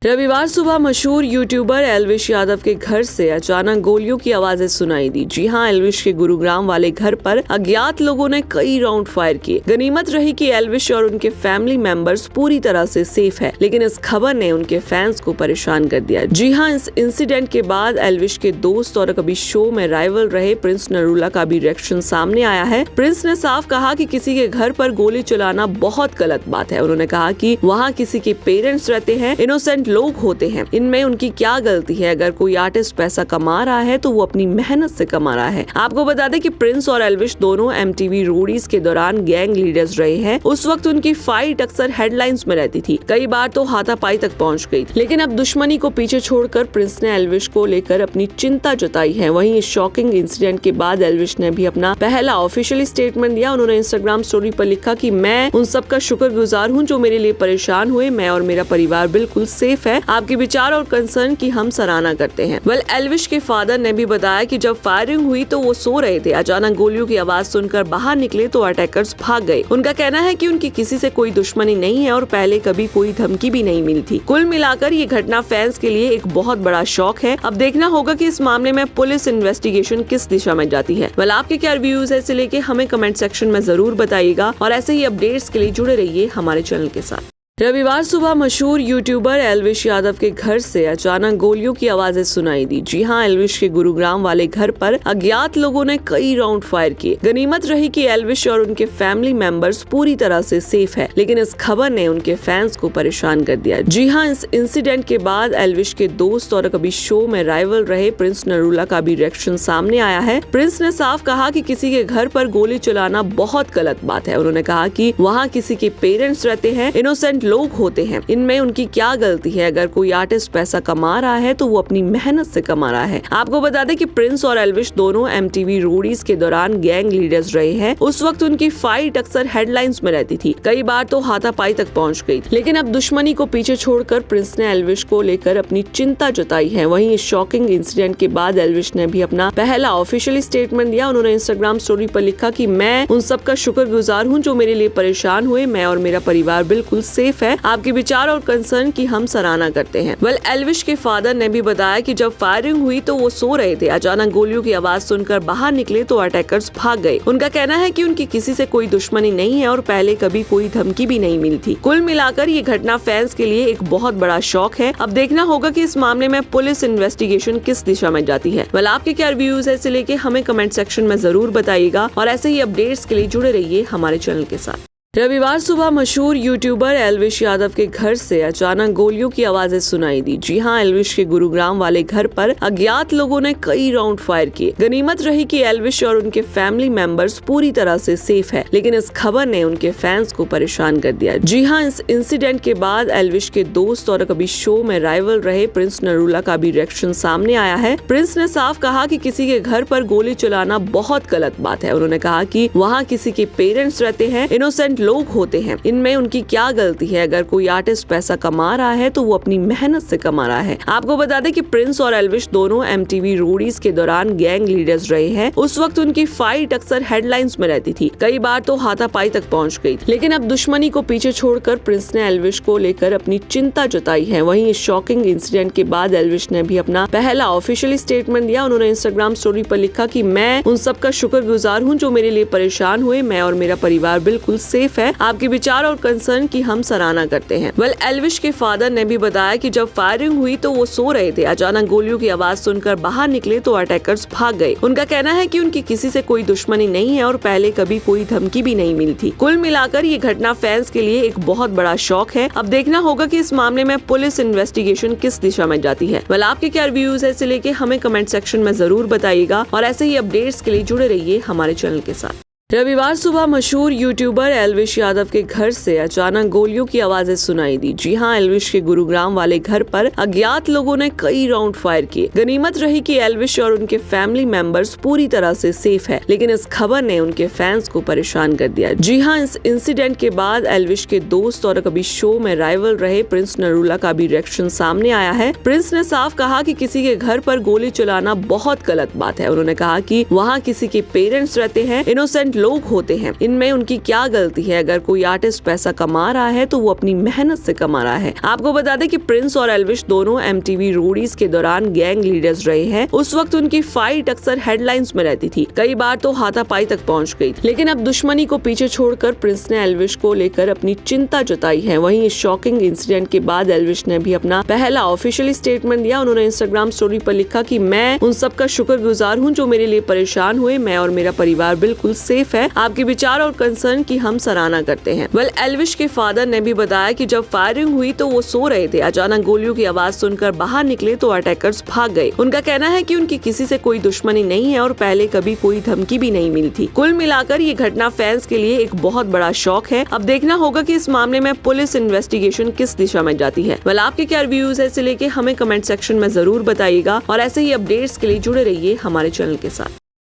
रविवार सुबह मशहूर यूट्यूबर एल्विश यादव के घर से अचानक गोलियों की आवाजें सुनाई दी। जी हां, एल्विश के गुरुग्राम वाले घर पर अज्ञात लोगों ने कई राउंड फायर किए। गनीमत रही कि एल्विश और उनके फैमिली मेंबर्स पूरी तरह से सेफ है, लेकिन इस खबर ने उनके फैंस को परेशान कर दिया। जी हां, इस इंसिडेंट के बाद एल्विश के दोस्त और कभी शो में राइवल रहे प्रिंस नरूला का भी रिएक्शन सामने आया है। प्रिंस ने साफ कहा कि किसी के घर पर गोली चलाना बहुत गलत बात है। उन्होंने कहा कि वहाँ किसी के पेरेंट्स रहते हैं, इनोसेंट लोग होते हैं, इनमें उनकी क्या गलती है। अगर कोई आर्टिस्ट पैसा कमा रहा है तो वो अपनी मेहनत से कमा रहा है। आपको बता दें कि प्रिंस और एल्विश दोनों MTV रोडीज के दौरान गैंग लीडर्स रहे हैं। उस वक्त उनकी फाइट अक्सर हेडलाइंस में रहती थी, कई बार तो हाथापाई तक पहुंच गई। लेकिन अब दुश्मनी को पीछे छोड़कर प्रिंस ने एल्विश को लेकर अपनी चिंता जताई है। वहीं इस शॉकिंग इंसिडेंट के बाद एल्विश ने भी अपना पहला ऑफिशियल स्टेटमेंट दिया। उन्होंने इंस्टाग्राम स्टोरी पर लिखा कि मैं उन सबका शुक्रगुजार हूं जो मेरे लिए परेशान हुए। मैं और मेरा परिवार बिल्कुल सेफ है। आपके विचार और कंसर्न की हम सराहना करते हैं। एल्विश के फादर ने भी बताया कि जब फायरिंग हुई तो वो सो रहे थे। अचानक गोलियों की आवाज सुनकर बाहर निकले तो अटैकर्स भाग गए। उनका कहना है कि उनकी किसी से कोई दुश्मनी नहीं है और पहले कभी कोई धमकी भी नहीं मिली थी। कुल मिलाकर ये घटना फैंस के लिए एक बहुत बड़ा शॉक है। अब देखना होगा कि इस मामले में पुलिस इन्वेस्टिगेशन किस दिशा में जाती है। आपके क्या रिव्यूज है, इसे लेके हमें कमेंट सेक्शन में जरूर बताइएगा और ऐसे ही अपडेट्स के लिए जुड़े रहिए हमारे चैनल के साथ। रविवार सुबह मशहूर यूट्यूबर एल्विश यादव के घर से अचानक गोलियों की आवाजें सुनाई दी। जी हां, एल्विश के गुरुग्राम वाले घर पर अज्ञात लोगों ने कई राउंड फायर किए। गनीमत रही कि एल्विश और उनके फैमिली मेंबर्स पूरी तरह से सेफ है, लेकिन इस खबर ने उनके फैंस को परेशान कर दिया। जी हां, इस इंसिडेंट के बाद एल्विश के दोस्त और कभी शो में राइवल रहे प्रिंस नरूला का भी रिएक्शन सामने आया है। प्रिंस ने साफ कहा कि किसी के घर पर गोली चलाना बहुत गलत बात है। उन्होंने कहा कि वहाँ किसी के पेरेंट्स रहते हैं, इनोसेंट लोग होते हैं, इनमें उनकी क्या गलती है। अगर कोई आर्टिस्ट पैसा कमा रहा है तो वो अपनी मेहनत से कमा रहा है। आपको बता दें कि प्रिंस और एल्विश दोनों MTV रोडीज के दौरान गैंग लीडर्स रहे हैं। उस वक्त उनकी फाइट अक्सर हेडलाइंस में रहती थी, कई बार तो हाथापाई तक पहुंच गई। लेकिन अब दुश्मनी को पीछे छोड़कर प्रिंस ने एल्विश को लेकर अपनी चिंता जताई है। वहीं इस शॉकिंग इंसिडेंट के बाद एल्विश ने भी अपना पहला ऑफिशियल स्टेटमेंट दिया। उन्होंने इंस्टाग्राम स्टोरी पर लिखा कि मैं उन सबका शुक्रगुजार हूं जो मेरे लिए परेशान हुए। मैं और मेरा परिवार बिल्कुल सेफ है। आपके विचार और कंसर्न की हम सराहना करते हैं। एल्विश के फादर ने भी बताया कि जब फायरिंग हुई तो वो सो रहे थे। अचानक गोलियों की आवाज सुनकर बाहर निकले तो अटैकर्स भाग गए। उनका कहना है कि उनकी किसी से कोई दुश्मनी नहीं है और पहले कभी कोई धमकी भी नहीं मिली थी। कुल मिलाकर ये घटना फैंस के लिए एक बहुत बड़ा शॉक है। अब देखना होगा कि इस मामले में पुलिस इन्वेस्टिगेशन किस दिशा में जाती है। आपके क्या रिव्यूज है, इसे लेके हमें कमेंट सेक्शन में जरूर बताइएगा और ऐसे ही अपडेट्स के लिए जुड़े रहिए हमारे चैनल के साथ। रविवार सुबह मशहूर यूट्यूबर एल्विश यादव के घर से अचानक गोलियों की आवाजें सुनाई दी। जी हां, एल्विश के गुरुग्राम वाले घर पर अज्ञात लोगों ने कई राउंड फायर किए। गनीमत रही कि एल्विश और उनके फैमिली मेंबर्स पूरी तरह से सेफ है, लेकिन इस खबर ने उनके फैंस को परेशान कर दिया। जी हां, इस इंसिडेंट के बाद एल्विश के दोस्त और कभी शो में राइवल रहे प्रिंस नरूला का भी रिएक्शन सामने आया है। प्रिंस ने साफ कहा कि किसी के घर पर गोली चलाना बहुत गलत बात है। उन्होंने कहा कि वहाँ किसी के पेरेंट्स रहते हैं, इनोसेंट लोग होते हैं, इनमें उनकी क्या गलती है। अगर कोई आर्टिस्ट पैसा कमा रहा है तो वो अपनी मेहनत से कमा रहा है। आपको बता दें कि प्रिंस और एल्विश दोनों MTV रोडीज के दौरान गैंग लीडर्स रहे हैं। उस वक्त उनकी फाइट अक्सर हेडलाइंस में रहती थी, कई बार तो हाथापाई तक पहुंच गई। लेकिन अब दुश्मनी को पीछे छोड़कर प्रिंस ने एल्विश को लेकर अपनी चिंता जताई है। वहीं इस शॉकिंग इंसिडेंट के बाद एल्विश ने भी अपना पहला ऑफिशियल स्टेटमेंट दिया। उन्होंने इंस्टाग्राम स्टोरी पर लिखा कि मैं उन सबका शुक्रगुजार हूं जो मेरे लिए परेशान हुए। मैं और मेरा परिवार बिल्कुल सेफ है। आपके विचार और कंसर्न की हम सराहना करते हैं। एल्विश के फादर ने भी बताया कि जब फायरिंग हुई तो वो सो रहे थे। अचानक गोलियों की आवाज सुनकर बाहर निकले तो अटैकर्स भाग गए। उनका कहना है कि उनकी किसी से कोई दुश्मनी नहीं है और पहले कभी कोई धमकी भी नहीं मिली थी। कुल मिलाकर ये घटना फैंस के लिए एक बहुत बड़ा शॉक है। अब देखना होगा कि इस मामले में पुलिस इन्वेस्टिगेशन किस दिशा में जाती है। आपके क्या रिव्यूज है, इसे लेके हमें कमेंट सेक्शन में जरूर बताइएगा और ऐसे ही अपडेट्स के लिए जुड़े रहिए हमारे चैनल के साथ। रविवार सुबह मशहूर यूट्यूबर एल्विश यादव के घर से अचानक गोलियों की आवाजें सुनाई दी। जी हां, एल्विश के गुरुग्राम वाले घर पर अज्ञात लोगों ने कई राउंड फायर किए। गनीमत रही कि एल्विश और उनके फैमिली मेंबर्स पूरी तरह से सेफ है, लेकिन इस खबर ने उनके फैंस को परेशान कर दिया। जी हां, इस इंसिडेंट के बाद एल्विश के दोस्त और कभी शो में राइवल रहे प्रिंस नरूला का भी रिएक्शन सामने आया है। प्रिंस ने साफ कहा कि किसी के घर पर गोली चलाना बहुत गलत बात है। उन्होंने कहा कि वहाँ किसी के पेरेंट्स रहते हैं, इनोसेंट लोग होते हैं, इनमें उनकी क्या गलती है? अगर कोई आर्टिस्ट पैसा कमा रहा है तो वो अपनी मेहनत से कमा रहा है। आपको बता दें कि प्रिंस और एल्विश दोनों MTV रोडीज के दौरान गैंग लीडर्स रहे हैं। उस वक्त उनकी फाइट अक्सर हेडलाइंस में रहती थी, कई बार तो हाथापाई तक पहुंच गई। लेकिन अब दुश्मनी को पीछे छोड़कर प्रिंस ने एल्विश को लेकर अपनी चिंता जताई है। वहीं इस शॉकिंग इंसिडेंट के बाद एल्विश ने भी अपना पहला ऑफिशियल स्टेटमेंट दिया। उन्होंने इंस्टाग्राम स्टोरी पर लिखा कि मैं उन सबका शुक्रगुजार हूं जो मेरे लिए परेशान हुए। मैं और मेरा परिवार बिल्कुल सेफ है। आपके विचार और कंसर्न की हम सराहना करते हैं। एल्विश के फादर ने भी बताया कि जब फायरिंग हुई तो वो सो रहे थे। अचानक गोलियों की आवाज सुनकर बाहर निकले तो अटैकर्स भाग गए। उनका कहना है कि उनकी किसी से कोई दुश्मनी नहीं है और पहले कभी कोई धमकी भी नहीं मिली थी। कुल मिलाकर ये घटना फैंस के लिए एक बहुत बड़ा शॉक है। अब देखना होगा कि इस मामले में पुलिस इन्वेस्टिगेशन किस दिशा में जाती है। आपके क्या रिव्यूज है इसे लेके हमें कमेंट सेक्शन में जरूर बताइएगा और ऐसे ही अपडेट्स के लिए जुड़े रहिए हमारे चैनल के साथ।